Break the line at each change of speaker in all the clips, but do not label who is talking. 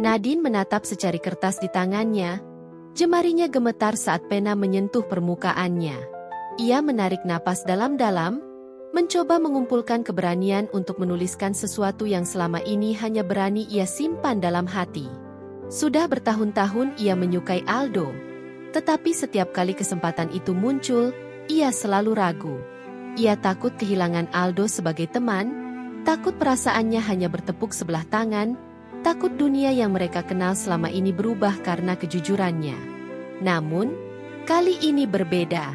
Nadine menatap secari kertas di tangannya. Jemarinya gemetar saat pena menyentuh permukaannya. Ia menarik napas dalam-dalam, mencoba mengumpulkan keberanian untuk menuliskan sesuatu yang selama ini hanya berani ia simpan dalam hati. Sudah bertahun-tahun ia menyukai Aldo. Tetapi setiap kali kesempatan itu muncul, ia selalu ragu. Ia takut kehilangan Aldo sebagai teman, takut perasaannya hanya bertepuk sebelah tangan, takut dunia yang mereka kenal selama ini berubah karena kejujurannya. Namun, kali ini berbeda.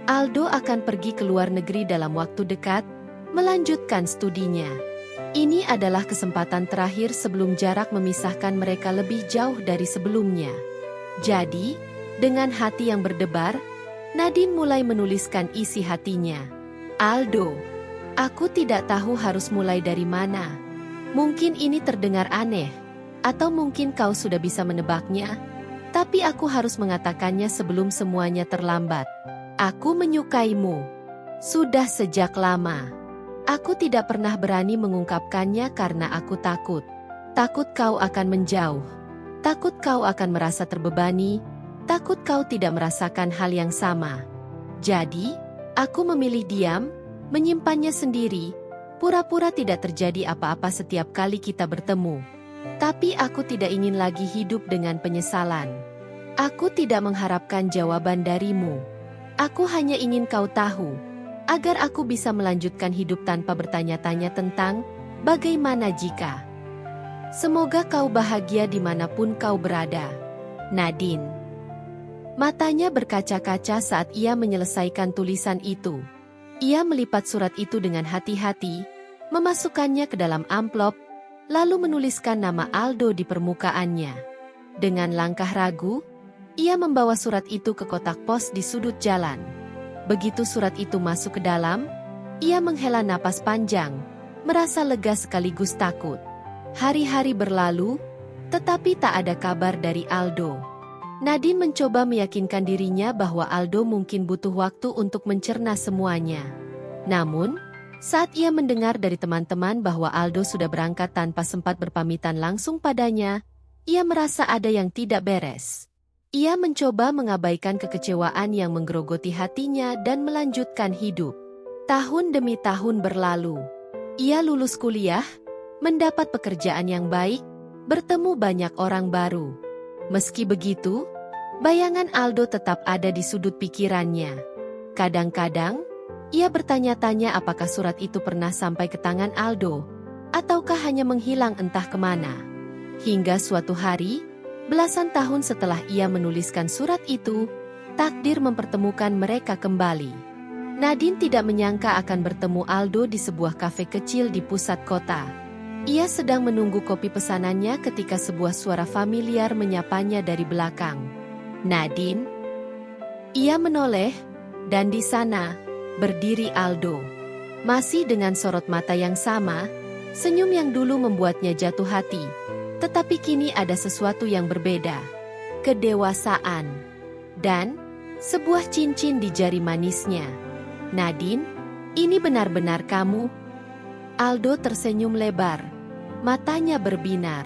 Aldo akan pergi ke luar negeri dalam waktu dekat, melanjutkan studinya. Ini adalah kesempatan terakhir sebelum jarak memisahkan mereka lebih jauh dari sebelumnya. Jadi, dengan hati yang berdebar, Nadine mulai menuliskan isi hatinya. Aldo, aku tidak tahu harus mulai dari mana. Mungkin ini terdengar aneh, atau mungkin kau sudah bisa menebaknya, tapi aku harus mengatakannya sebelum semuanya terlambat. Aku menyukaimu. Sudah sejak lama. Aku tidak pernah berani mengungkapkannya karena aku takut. Takut kau akan menjauh. Takut kau akan merasa terbebani. Takut kau tidak merasakan hal yang sama. Jadi, aku memilih diam, menyimpannya sendiri, pura-pura tidak terjadi apa-apa setiap kali kita bertemu. Tapi aku tidak ingin lagi hidup dengan penyesalan. Aku tidak mengharapkan jawaban darimu. Aku hanya ingin kau tahu, agar aku bisa melanjutkan hidup tanpa bertanya-tanya tentang bagaimana jika. Semoga kau bahagia dimanapun kau berada. Nadine. Matanya berkaca-kaca saat ia menyelesaikan tulisan itu. Ia melipat surat itu dengan hati-hati, memasukkannya ke dalam amplop, lalu menuliskan nama Aldo di permukaannya. Dengan langkah ragu, ia membawa surat itu ke kotak pos di sudut jalan. Begitu surat itu masuk ke dalam, ia menghela napas panjang, merasa lega sekaligus takut. Hari-hari berlalu, tetapi tak ada kabar dari Aldo. Nadine mencoba meyakinkan dirinya bahwa Aldo mungkin butuh waktu untuk mencerna semuanya. Namun, saat ia mendengar dari teman-teman bahwa Aldo sudah berangkat tanpa sempat berpamitan langsung padanya, ia merasa ada yang tidak beres. Ia mencoba mengabaikan kekecewaan yang menggerogoti hatinya dan melanjutkan hidup. Tahun demi tahun berlalu. Ia lulus kuliah, mendapat pekerjaan yang baik, bertemu banyak orang baru. Meski begitu, bayangan Aldo tetap ada di sudut pikirannya. Kadang-kadang, ia bertanya-tanya apakah surat itu pernah sampai ke tangan Aldo, ataukah hanya menghilang entah kemana. Hingga suatu hari, belasan tahun setelah ia menuliskan surat itu, takdir mempertemukan mereka kembali. Nadine tidak menyangka akan bertemu Aldo di sebuah kafe kecil di pusat kota. Ia sedang menunggu kopi pesanannya ketika sebuah suara familiar menyapanya dari belakang. Nadine? Ia menoleh, dan di sana, berdiri Aldo. Masih dengan sorot mata yang sama, senyum yang dulu membuatnya jatuh hati. Tetapi kini ada sesuatu yang berbeda. Kedewasaan. Dan sebuah cincin di jari manisnya. Nadine, ini benar-benar kamu? Aldo tersenyum lebar. Matanya berbinar.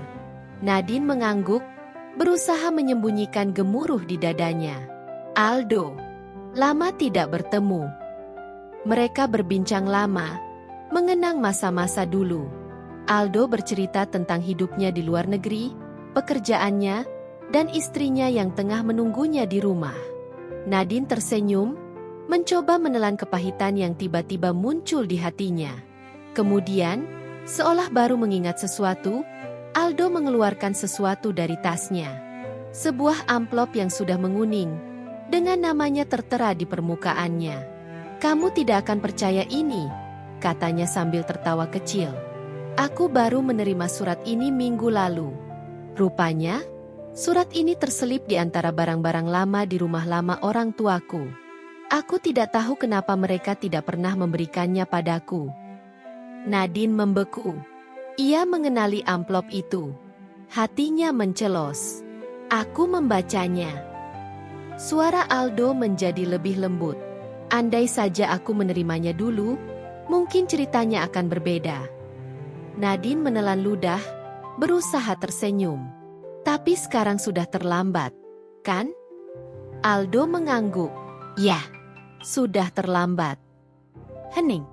Nadine mengangguk, berusaha menyembunyikan gemuruh di dadanya. Aldo. Lama tidak bertemu. Mereka berbincang lama, mengenang masa-masa dulu. Aldo bercerita tentang hidupnya di luar negeri, pekerjaannya, dan istrinya yang tengah menunggunya di rumah. Nadine tersenyum, mencoba menelan kepahitan yang tiba-tiba muncul di hatinya. Kemudian, seolah baru mengingat sesuatu, Aldo mengeluarkan sesuatu dari tasnya. Sebuah amplop yang sudah menguning, dengan namanya tertera di permukaannya. Kamu tidak akan percaya ini, katanya sambil tertawa kecil. Aku baru menerima surat ini minggu lalu. Rupanya, surat ini terselip di antara barang-barang lama di rumah lama orang tuaku. Aku tidak tahu kenapa mereka tidak pernah memberikannya padaku. Nadine membeku. Ia mengenali amplop itu. Hatinya mencelos. Aku membacanya. Suara Aldo menjadi lebih lembut. Andai saja aku menerimanya dulu, mungkin ceritanya akan berbeda. Nadine menelan ludah, berusaha tersenyum. Tapi sekarang sudah terlambat, kan? Aldo mengangguk. Ya, sudah terlambat. Hening.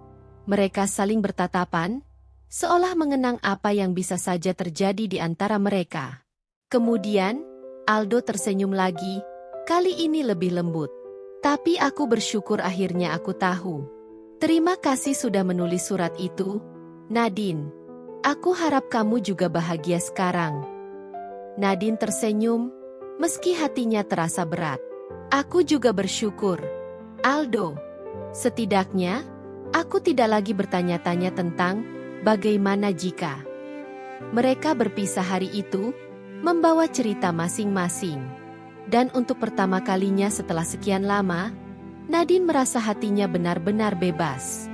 Mereka saling bertatapan, seolah mengenang apa yang bisa saja terjadi di antara mereka. Kemudian, Aldo tersenyum lagi, kali ini lebih lembut. Tapi aku bersyukur akhirnya aku tahu. Terima kasih sudah menulis surat itu, Nadine. Aku harap kamu juga bahagia sekarang. Nadine tersenyum, meski hatinya terasa berat. Aku juga bersyukur, Aldo. Setidaknya, aku tidak lagi bertanya-tanya tentang bagaimana jika. Mereka berpisah hari itu, membawa cerita masing-masing. Dan untuk pertama kalinya setelah sekian lama, Nadine merasa hatinya benar-benar bebas.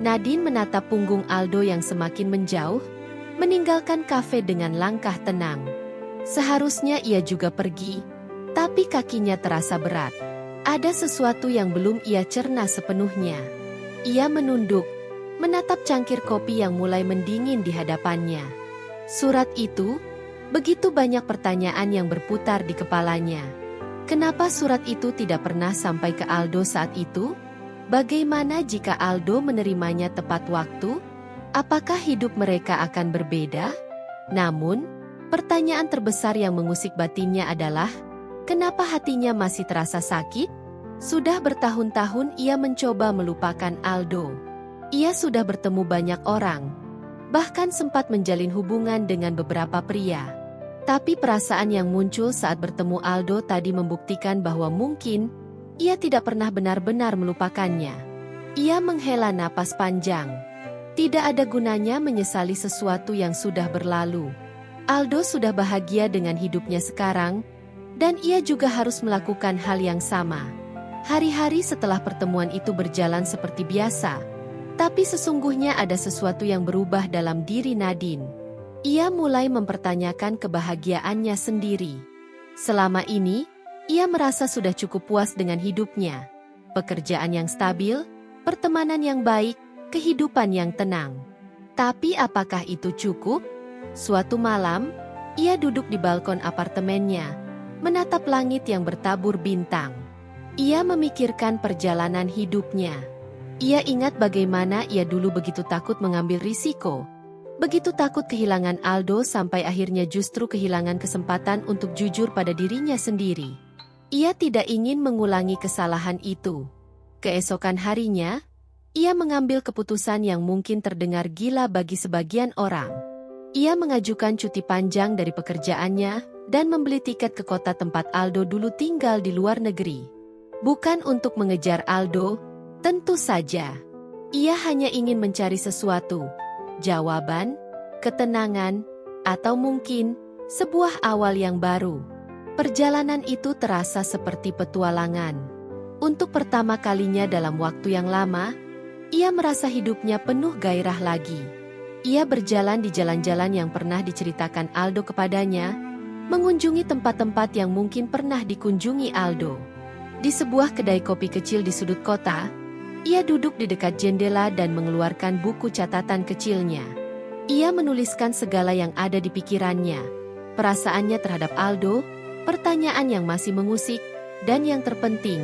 Nadine menatap punggung Aldo yang semakin menjauh, meninggalkan kafe dengan langkah tenang. Seharusnya ia juga pergi, tapi kakinya terasa berat. Ada sesuatu yang belum ia cerna sepenuhnya. Ia menunduk, menatap cangkir kopi yang mulai mendingin di hadapannya. Surat itu, begitu banyak pertanyaan yang berputar di kepalanya. Kenapa surat itu tidak pernah sampai ke Aldo saat itu? Bagaimana jika Aldo menerimanya tepat waktu? Apakah hidup mereka akan berbeda? Namun, pertanyaan terbesar yang mengusik batinnya adalah, kenapa hatinya masih terasa sakit? Sudah bertahun-tahun ia mencoba melupakan Aldo. Ia sudah bertemu banyak orang, bahkan sempat menjalin hubungan dengan beberapa pria. Tapi perasaan yang muncul saat bertemu Aldo tadi membuktikan bahwa mungkin ia tidak pernah benar-benar melupakannya. Ia menghela napas panjang. Tidak ada gunanya menyesali sesuatu yang sudah berlalu. Aldo sudah bahagia dengan hidupnya sekarang, dan ia juga harus melakukan hal yang sama. Hari-hari setelah pertemuan itu berjalan seperti biasa, tapi sesungguhnya ada sesuatu yang berubah dalam diri Nadine. Ia mulai mempertanyakan kebahagiaannya sendiri. Selama ini, ia merasa sudah cukup puas dengan hidupnya. Pekerjaan yang stabil, pertemanan yang baik, kehidupan yang tenang. Tapi apakah itu cukup? Suatu malam, ia duduk di balkon apartemennya, menatap langit yang bertabur bintang. Ia memikirkan perjalanan hidupnya. Ia ingat bagaimana ia dulu begitu takut mengambil risiko. Begitu takut kehilangan Aldo sampai akhirnya justru kehilangan kesempatan untuk jujur pada dirinya sendiri. Ia tidak ingin mengulangi kesalahan itu. Keesokan harinya, ia mengambil keputusan yang mungkin terdengar gila bagi sebagian orang. Ia mengajukan cuti panjang dari pekerjaannya dan membeli tiket ke kota tempat Aldo dulu tinggal di luar negeri. Bukan untuk mengejar Aldo, tentu saja. Ia hanya ingin mencari sesuatu, jawaban, ketenangan, atau mungkin sebuah awal yang baru. Perjalanan itu terasa seperti petualangan. Untuk pertama kalinya dalam waktu yang lama, ia merasa hidupnya penuh gairah lagi. Ia berjalan di jalan-jalan yang pernah diceritakan Aldo kepadanya, mengunjungi tempat-tempat yang mungkin pernah dikunjungi Aldo. Di sebuah kedai kopi kecil di sudut kota, ia duduk di dekat jendela dan mengeluarkan buku catatan kecilnya. Ia menuliskan segala yang ada di pikirannya, perasaannya terhadap Aldo, pertanyaan yang masih mengusik, dan yang terpenting,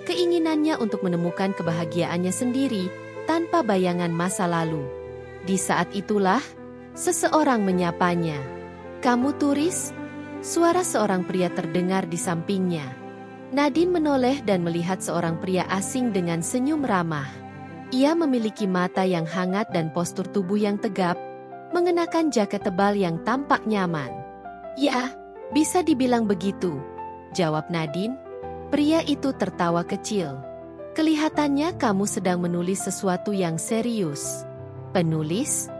keinginannya untuk menemukan kebahagiaannya sendiri tanpa bayangan masa lalu. Di saat itulah, seseorang menyapanya. "Kamu turis?" Suara seorang pria terdengar di sampingnya. Nadine menoleh dan melihat seorang pria asing dengan senyum ramah. Ia memiliki mata yang hangat dan postur tubuh yang tegap, mengenakan jaket tebal yang tampak nyaman. "Ya, bisa dibilang begitu," jawab Nadine. Pria itu tertawa kecil. "Kelihatannya kamu sedang menulis sesuatu yang serius." "Penulis?"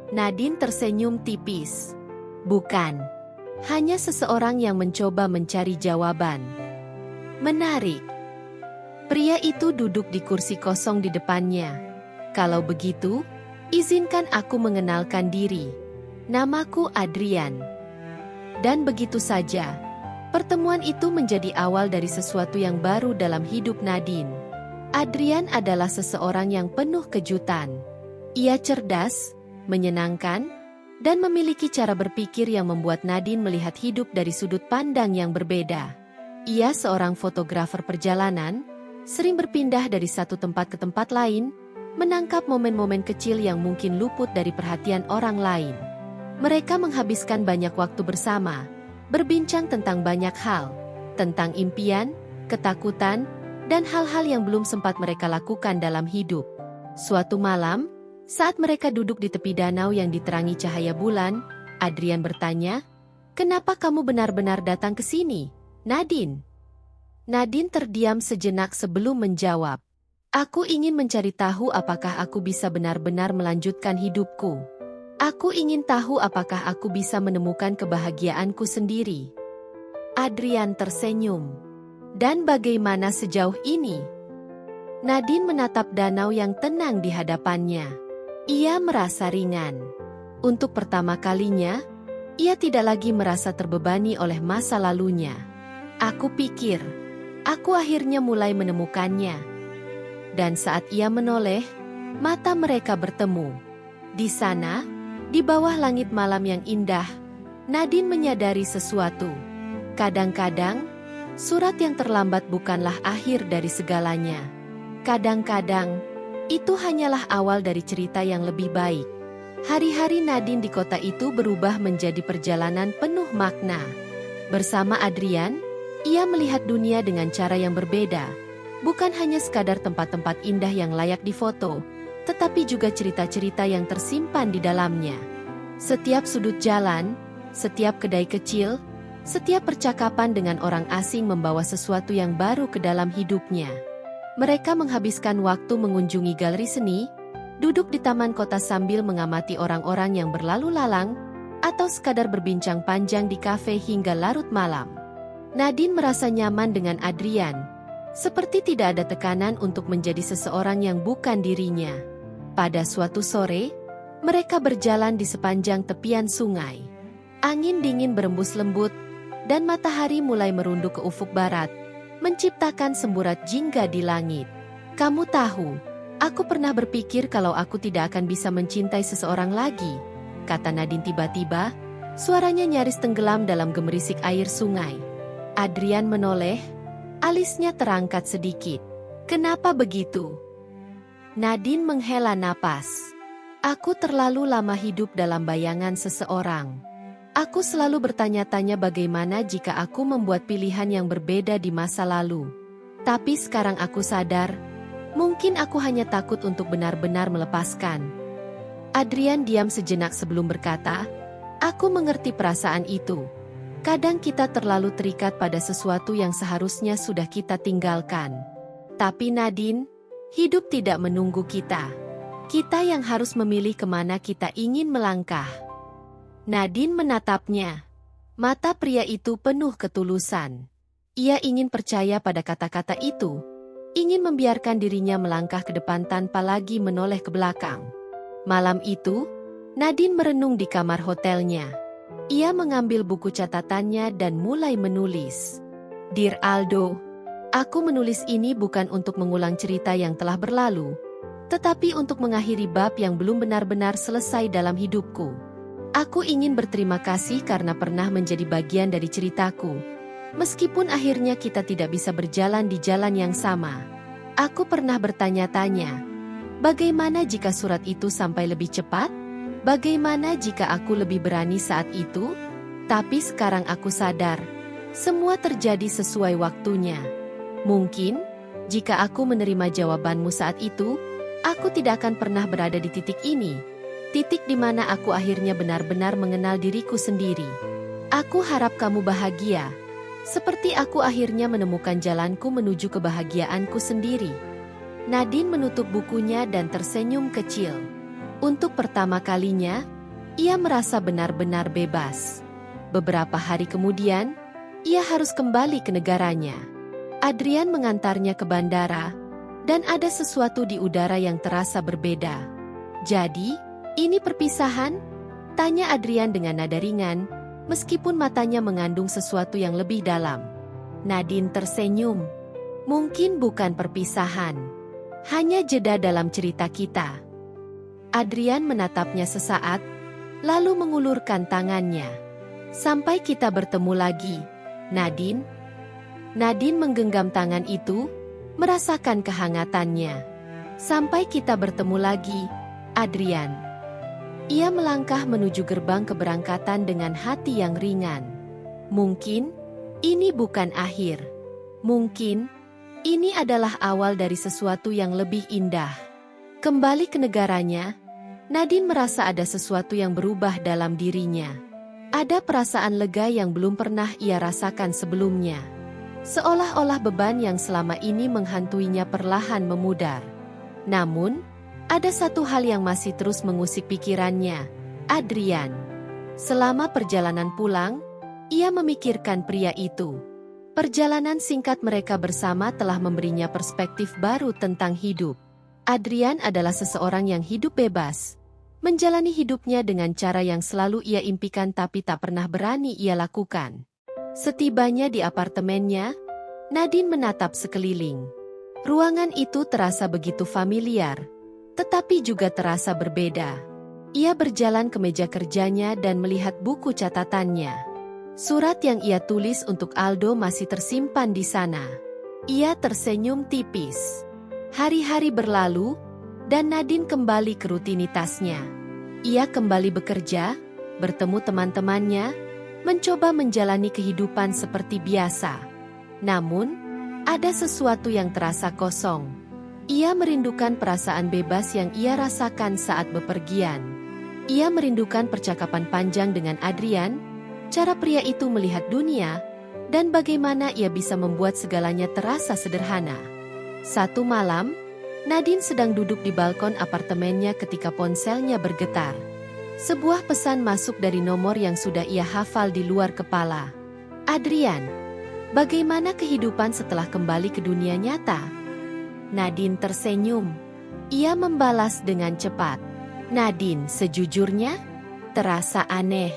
Nadine tersenyum tipis. "Bukan. Hanya seseorang yang mencoba mencari jawaban." "Menarik." Pria itu duduk di kursi kosong di depannya. "Kalau begitu, izinkan aku mengenalkan diri. Namaku Adrian." Dan begitu saja, pertemuan itu menjadi awal dari sesuatu yang baru dalam hidup Nadine. Adrian adalah seseorang yang penuh kejutan. Ia cerdas, menyenangkan, dan memiliki cara berpikir yang membuat Nadine melihat hidup dari sudut pandang yang berbeda. Ia seorang fotografer perjalanan, sering berpindah dari satu tempat ke tempat lain, menangkap momen-momen kecil yang mungkin luput dari perhatian orang lain. Mereka menghabiskan banyak waktu bersama, berbincang tentang banyak hal, tentang impian, ketakutan, dan hal-hal yang belum sempat mereka lakukan dalam hidup. Suatu malam, saat mereka duduk di tepi danau yang diterangi cahaya bulan, Adrian bertanya, "Kenapa kamu benar-benar datang ke sini, Nadine?" Nadine terdiam sejenak sebelum menjawab, "Aku ingin mencari tahu apakah aku bisa benar-benar melanjutkan hidupku. Aku ingin tahu apakah aku bisa menemukan kebahagiaanku sendiri." Adrian tersenyum. "Dan bagaimana sejauh ini?" Nadine menatap danau yang tenang di hadapannya. Ia merasa ringan. Untuk pertama kalinya, ia tidak lagi merasa terbebani oleh masa lalunya. "Aku pikir, aku akhirnya mulai menemukannya." Dan saat ia menoleh, mata mereka bertemu. Di sana, di bawah langit malam yang indah, Nadine menyadari sesuatu. Kadang-kadang, surat yang terlambat bukanlah akhir dari segalanya. Kadang-kadang, itu hanyalah awal dari cerita yang lebih baik. Hari-hari Nadine di kota itu berubah menjadi perjalanan penuh makna. Bersama Adrian, ia melihat dunia dengan cara yang berbeda. Bukan hanya sekadar tempat-tempat indah yang layak difoto, tetapi juga cerita-cerita yang tersimpan di dalamnya. Setiap sudut jalan, setiap kedai kecil, setiap percakapan dengan orang asing membawa sesuatu yang baru ke dalam hidupnya. Mereka menghabiskan waktu mengunjungi galeri seni, duduk di taman kota sambil mengamati orang-orang yang berlalu lalang, atau sekadar berbincang panjang di kafe hingga larut malam. Nadine merasa nyaman dengan Adrian, seperti tidak ada tekanan untuk menjadi seseorang yang bukan dirinya. Pada suatu sore, mereka berjalan di sepanjang tepian sungai. Angin dingin berembus lembut, dan matahari mulai merunduk ke ufuk barat, menciptakan semburat jingga di langit. "Kamu tahu, aku pernah berpikir kalau aku tidak akan bisa mencintai seseorang lagi," kata Nadine tiba-tiba, suaranya nyaris tenggelam dalam gemerisik air sungai. Adrian menoleh, alisnya terangkat sedikit. "Kenapa begitu?" Nadine menghela napas. "Aku terlalu lama hidup dalam bayangan seseorang. Aku selalu bertanya-tanya bagaimana jika aku membuat pilihan yang berbeda di masa lalu. Tapi sekarang aku sadar, mungkin aku hanya takut untuk benar-benar melepaskan." Adrian diam sejenak sebelum berkata, "Aku mengerti perasaan itu. Kadang kita terlalu terikat pada sesuatu yang seharusnya sudah kita tinggalkan. Tapi Nadine, hidup tidak menunggu kita. Kita yang harus memilih kemana kita ingin melangkah." Nadine menatapnya. Mata pria itu penuh ketulusan. Ia ingin percaya pada kata-kata itu, ingin membiarkan dirinya melangkah ke depan tanpa lagi menoleh ke belakang. Malam itu, Nadine merenung di kamar hotelnya. Ia mengambil buku catatannya dan mulai menulis. "Dear Aldo, aku menulis ini bukan untuk mengulang cerita yang telah berlalu, tetapi untuk mengakhiri bab yang belum benar-benar selesai dalam hidupku. Aku ingin berterima kasih karena pernah menjadi bagian dari ceritaku. Meskipun akhirnya kita tidak bisa berjalan di jalan yang sama. Aku pernah bertanya-tanya, bagaimana jika surat itu sampai lebih cepat? Bagaimana jika aku lebih berani saat itu? Tapi sekarang aku sadar, semua terjadi sesuai waktunya. Mungkin, jika aku menerima jawabanmu saat itu, aku tidak akan pernah berada di titik ini. Titik di mana aku akhirnya benar-benar mengenal diriku sendiri. Aku harap kamu bahagia, seperti aku akhirnya menemukan jalanku menuju kebahagiaanku sendiri." Nadine menutup bukunya dan tersenyum kecil. Untuk pertama kalinya, ia merasa benar-benar bebas. Beberapa hari kemudian, ia harus kembali ke negaranya. Adrian mengantarnya ke bandara, dan ada sesuatu di udara yang terasa berbeda. "Jadi, ini perpisahan?" tanya Adrian dengan nada ringan, meskipun matanya mengandung sesuatu yang lebih dalam. Nadine tersenyum. "Mungkin bukan perpisahan. Hanya jeda dalam cerita kita." Adrian menatapnya sesaat, lalu mengulurkan tangannya. Sampai kita bertemu lagi, Nadine. Nadine menggenggam tangan itu, merasakan kehangatannya. Sampai kita bertemu lagi, Adrian. Ia melangkah menuju gerbang keberangkatan dengan hati yang ringan. Mungkin ini bukan akhir. Mungkin ini adalah awal dari sesuatu yang lebih indah. Kembali ke negaranya, Nadine merasa ada sesuatu yang berubah dalam dirinya. Ada perasaan lega yang belum pernah ia rasakan sebelumnya. Seolah-olah beban yang selama ini menghantuinya perlahan memudar. Namun, ada satu hal yang masih terus mengusik pikirannya, Adrian. Selama perjalanan pulang, ia memikirkan pria itu. Perjalanan singkat mereka bersama telah memberinya perspektif baru tentang hidup. Adrian adalah seseorang yang hidup bebas, menjalani hidupnya dengan cara yang selalu ia impikan tapi tak pernah berani ia lakukan. Setibanya di apartemennya, Nadine menatap sekeliling. Ruangan itu terasa begitu familiar, tetapi juga terasa berbeda. Ia berjalan ke meja kerjanya dan melihat buku catatannya. Surat yang ia tulis untuk Aldo masih tersimpan di sana. Ia tersenyum tipis. Hari-hari berlalu, dan Nadine kembali ke rutinitasnya. Ia kembali bekerja, bertemu teman-temannya, mencoba menjalani kehidupan seperti biasa. Namun, ada sesuatu yang terasa kosong. Ia merindukan perasaan bebas yang ia rasakan saat bepergian. Ia merindukan percakapan panjang dengan Adrian, cara pria itu melihat dunia, dan bagaimana ia bisa membuat segalanya terasa sederhana. Satu malam, Nadine sedang duduk di balkon apartemennya ketika ponselnya bergetar. Sebuah pesan masuk dari nomor yang sudah ia hafal di luar kepala. Adrian, bagaimana kehidupan setelah kembali ke dunia nyata? Nadine tersenyum. Ia membalas dengan cepat. Nadine, sejujurnya, terasa aneh.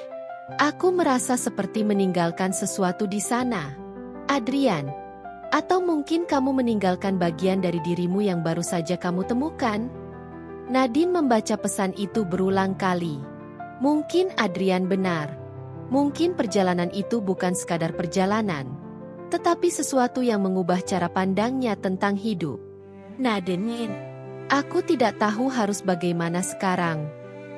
Aku merasa seperti meninggalkan sesuatu di sana. Adrian, atau mungkin kamu meninggalkan bagian dari dirimu yang baru saja kamu temukan? Nadine membaca pesan itu berulang kali. Mungkin Adrian benar. Mungkin perjalanan itu bukan sekadar perjalanan, tetapi sesuatu yang mengubah cara pandangnya tentang hidup. Nadine, aku tidak tahu harus bagaimana sekarang.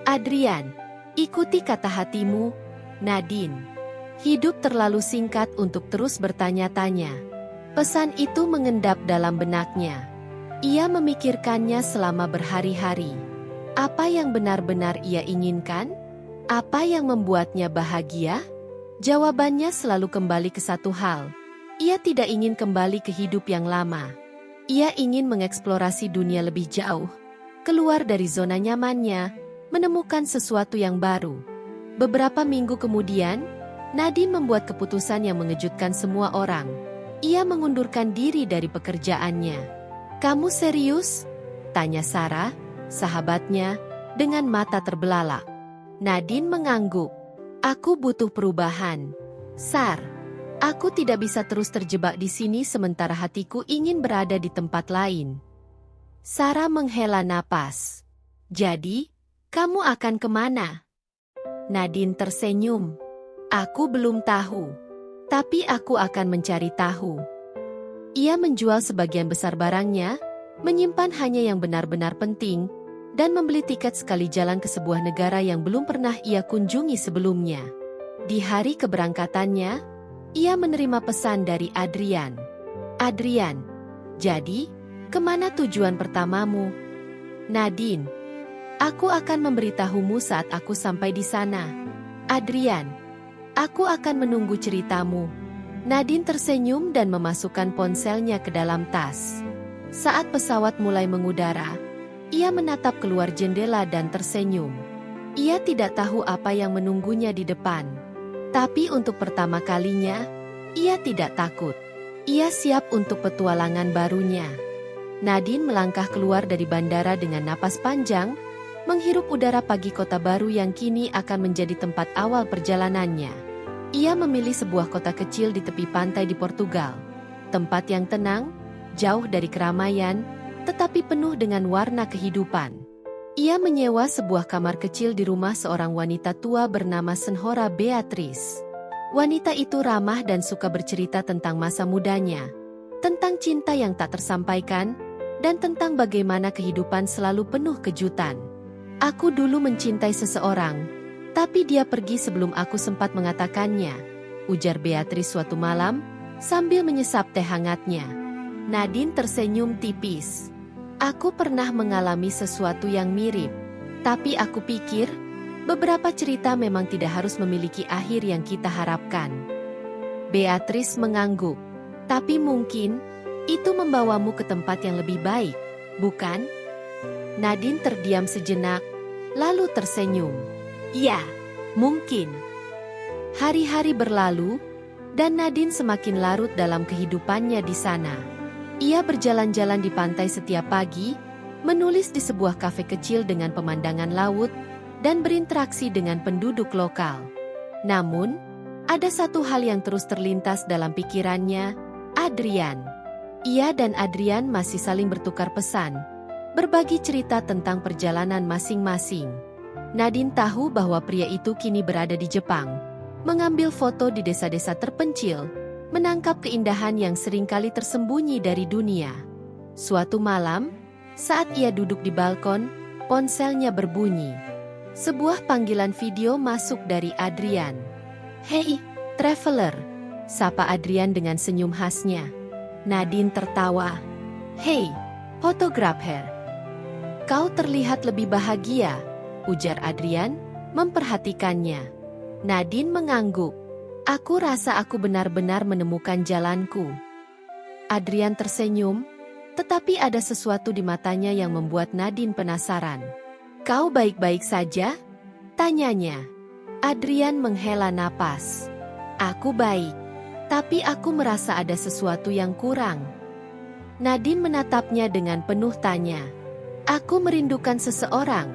Adrian, ikuti kata hatimu. Nadine, hidup terlalu singkat untuk terus bertanya-tanya. Pesan itu mengendap dalam benaknya. Ia memikirkannya selama berhari-hari. Apa yang benar-benar ia inginkan? Apa yang membuatnya bahagia? Jawabannya selalu kembali ke satu hal. Ia tidak ingin kembali ke hidup yang lama. Ia ingin mengeksplorasi dunia lebih jauh, keluar dari zona nyamannya, menemukan sesuatu yang baru. Beberapa minggu kemudian, Nadine membuat keputusan yang mengejutkan semua orang. Ia mengundurkan diri dari pekerjaannya. Kamu serius? Tanya Sarah, sahabatnya, dengan mata terbelalak. Nadine mengangguk. Aku butuh perubahan. Sar, aku tidak bisa terus terjebak di sini sementara hatiku ingin berada di tempat lain. Sarah menghela napas. Jadi, kamu akan kemana? Nadine tersenyum. Aku belum tahu, tapi aku akan mencari tahu. Ia menjual sebagian besar barangnya, menyimpan hanya yang benar-benar penting, dan membeli tiket sekali jalan ke sebuah negara yang belum pernah ia kunjungi sebelumnya. Di hari keberangkatannya, ia menerima pesan dari Adrian. Adrian, jadi, kemana tujuan pertamamu? Nadine, aku akan memberitahumu saat aku sampai di sana. Adrian, aku akan menunggu ceritamu. Nadine tersenyum dan memasukkan ponselnya ke dalam tas. Saat pesawat mulai mengudara, ia menatap keluar jendela dan tersenyum. Ia tidak tahu apa yang menunggunya di depan. Tapi untuk pertama kalinya, ia tidak takut. Ia siap untuk petualangan barunya. Nadine melangkah keluar dari bandara dengan napas panjang, menghirup udara pagi kota baru yang kini akan menjadi tempat awal perjalanannya. Ia memilih sebuah kota kecil di tepi pantai di Portugal. Tempat yang tenang, jauh dari keramaian, tetapi penuh dengan warna kehidupan. Ia menyewa sebuah kamar kecil di rumah seorang wanita tua bernama Senhora Beatrice. Wanita itu ramah dan suka bercerita tentang masa mudanya, tentang cinta yang tak tersampaikan, dan tentang bagaimana kehidupan selalu penuh kejutan. Aku dulu mencintai seseorang, tapi dia pergi sebelum aku sempat mengatakannya, ujar Beatrice suatu malam, sambil menyesap teh hangatnya. Nadine tersenyum tipis. Aku pernah mengalami sesuatu yang mirip, tapi aku pikir, beberapa cerita memang tidak harus memiliki akhir yang kita harapkan. Beatrice mengangguk. Tapi mungkin, itu membawamu ke tempat yang lebih baik, bukan? Nadine terdiam sejenak, lalu tersenyum. Ya, mungkin. Hari-hari berlalu, dan Nadine semakin larut dalam kehidupannya di sana. Ia berjalan-jalan di pantai setiap pagi, menulis di sebuah kafe kecil dengan pemandangan laut, dan berinteraksi dengan penduduk lokal. Namun, ada satu hal yang terus terlintas dalam pikirannya, Adrian. Ia dan Adrian masih saling bertukar pesan, berbagi cerita tentang perjalanan masing-masing. Nadine tahu bahwa pria itu kini berada di Jepang, mengambil foto di desa-desa terpencil, menangkap keindahan yang seringkali tersembunyi dari dunia. Suatu malam, saat ia duduk di balkon, ponselnya berbunyi. Sebuah panggilan video masuk dari Adrian. "Hei, traveler," sapa Adrian dengan senyum khasnya. Nadine tertawa. "Hei, fotografer. Kau terlihat lebih bahagia," ujar Adrian, memperhatikannya. Nadine mengangguk. "Aku rasa aku benar-benar menemukan jalanku." Adrian tersenyum, tetapi ada sesuatu di matanya yang membuat Nadine penasaran. "Kau baik-baik saja?" tanyanya. Adrian menghela napas. "Aku baik, tapi aku merasa ada sesuatu yang kurang." Nadine menatapnya dengan penuh tanya. "Aku merindukan seseorang,"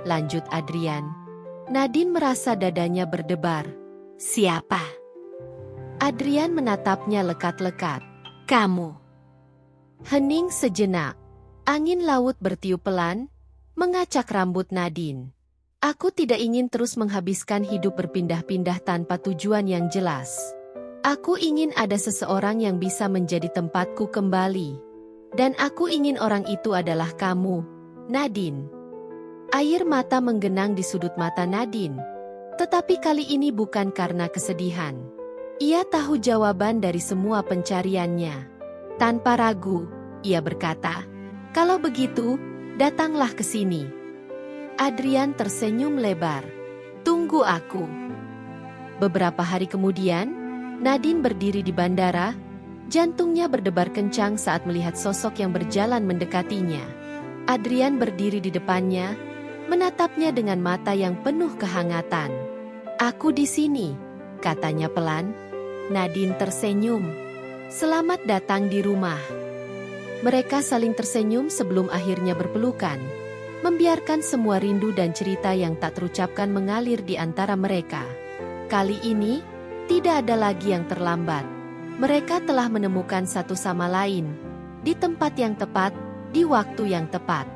lanjut Adrian. Nadine merasa dadanya berdebar. "Siapa?" Adrian menatapnya lekat-lekat. "Kamu." Hening sejenak. Angin laut bertiup pelan, mengacak rambut Nadine. "Aku tidak ingin terus menghabiskan hidup berpindah-pindah tanpa tujuan yang jelas. Aku ingin ada seseorang yang bisa menjadi tempatku kembali. Dan aku ingin orang itu adalah kamu, Nadine." Air mata menggenang di sudut mata Nadine. Tetapi kali ini bukan karena kesedihan. Ia tahu jawaban dari semua pencariannya. Tanpa ragu, ia berkata, "Kalau begitu, datanglah ke sini." Adrian tersenyum lebar. "Tunggu aku." Beberapa hari kemudian, Nadine berdiri di bandara, jantungnya berdebar kencang saat melihat sosok yang berjalan mendekatinya. Adrian berdiri di depannya, menatapnya dengan mata yang penuh kehangatan. "Aku di sini," katanya pelan. Nadine tersenyum. "Selamat datang di rumah." Mereka saling tersenyum sebelum akhirnya berpelukan, membiarkan semua rindu dan cerita yang tak terucapkan mengalir di antara mereka. Kali ini, tidak ada lagi yang terlambat. Mereka telah menemukan satu sama lain, di tempat yang tepat, di waktu yang tepat.